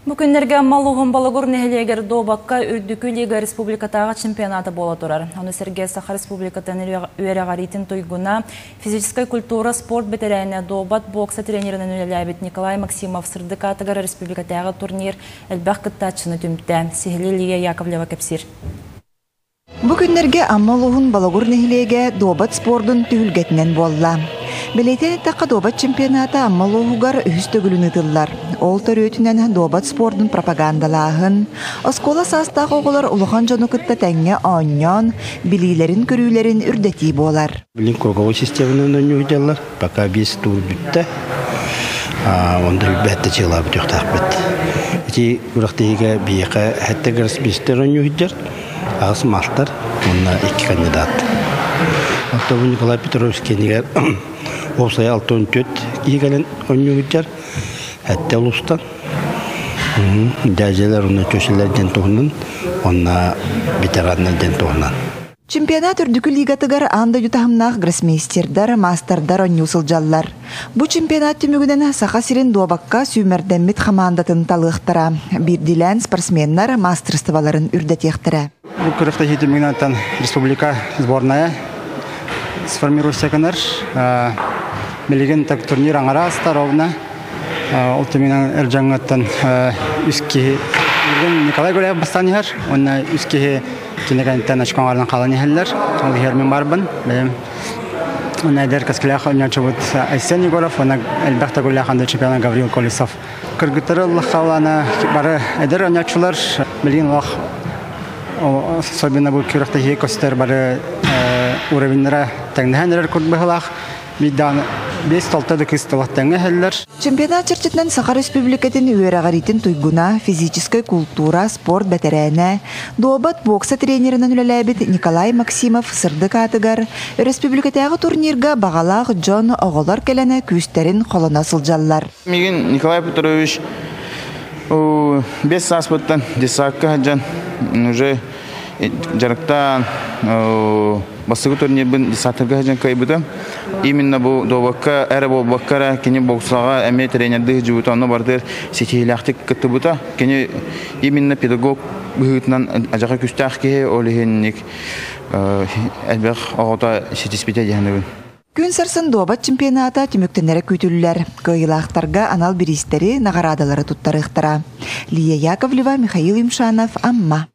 Бүгіннерге Малуғын Балагур нәхелегер добаққа үрдікі Лига Республикатаға чемпионаты бола тұрар. Оны Сергей Саха Республикатан үйерағаритін тойгуна физической культура спорт бетерәйіне добат бокса тренерінің үлеләбет Николай Максимов сырдықатығыр республикатаға турнир әлбәқ кыттачыны түмтті. Сихили Лия Яковлева кепсир. Бүгіннерге Малуғын Балагур нәхелеге добат спордың түйілгетінен болла. Белейтен таққа добат чемпионаты Аммалуғығар үстігілін ұтылар. Ол төрөтінен добат спордың пропагандалағын. Оскола састағы оғылар ұлыған жоны күтті тәңе оңнен, білейлерін көрілерін үрдети болар. Білін круговой системінің өңі өйделер. Пока бес тур бүтті. Онда бәтті чыла бүтіқтақ бітті. Эти ұрақтайға бейеқа әтті ғырыс бестер өңі өйдер. Ағыс мақтар. Онна 2 кандидат. Октавы Николай Петровскийнігер Осай 64 кигален ойнугуттар. Әтте ұлыстан. Дәжелер оны көшелерден тоғынан, онна ветеранлерден тоғынан. Чемпионат үрдікі лигатығар анда ютахымнақ гроссмейстердар, мастердар ойнусыл жаллар. Бұ чемпионат түмігінен сақа сирен добаққа сүймерденмет хамандатын талықтыра. Бірділән спортсменнар мастерстваларын үрдетектірі. Бұл күріқті жетімігінаттан республика сборная сформируйся канар. Мелеген так турнир аңарастар овна. Ултиминан эржаңаттан үске Николай Гуляев бастанихар. Онна үске кенегенттен ашқанғардан қаланихалар. Ол хермен барбын. Онна әдер каскілях ойнячы бұд Айсен Егоров. Онна әлбәқта Гуляханды чемпиона Гаврил Колесов. Кыргыттары ұлық қауланы бары әдер ойнячылар. Мелеген ұлық особенно бұл күріқті хей көстер бары уровенлері тәңнәхәнерер күрт бұғылақ. Биданы 5-6 кыстылық тәңнәхәлілер. Чемпионат чертетінен Саха Республикатын үйерағаритін туйгуна физической культура спорт бәтәрәне добат бокса тренерінің үләләбет Николай Максимов сырдық атығар республикатағы турнирға бағалақ Джон оғылар кәләні күстерін қолына сылжалар. Меген Николай Петрович 5 саспыттан десакка хаджан уже жарықтан басығы турнирбін десатырға хаджан кайбыды. Именно бұл добаққа, әрі бұл баққара кені боксаға әме тренерді жүбіті оны бардыр сетейләқтік күтті бұта. Кені именно педагог бұғытынан ажаға күстәқ кеге олығынник әлбәқ оғыта сетеспеті дегенді. Күн сарсын добат чемпионата түміктенері көтілілер. Көйлақтарға анал биристері нағарадалары тұттарықтыра. Лия Яковлева, Михаил Имшанов, Амма.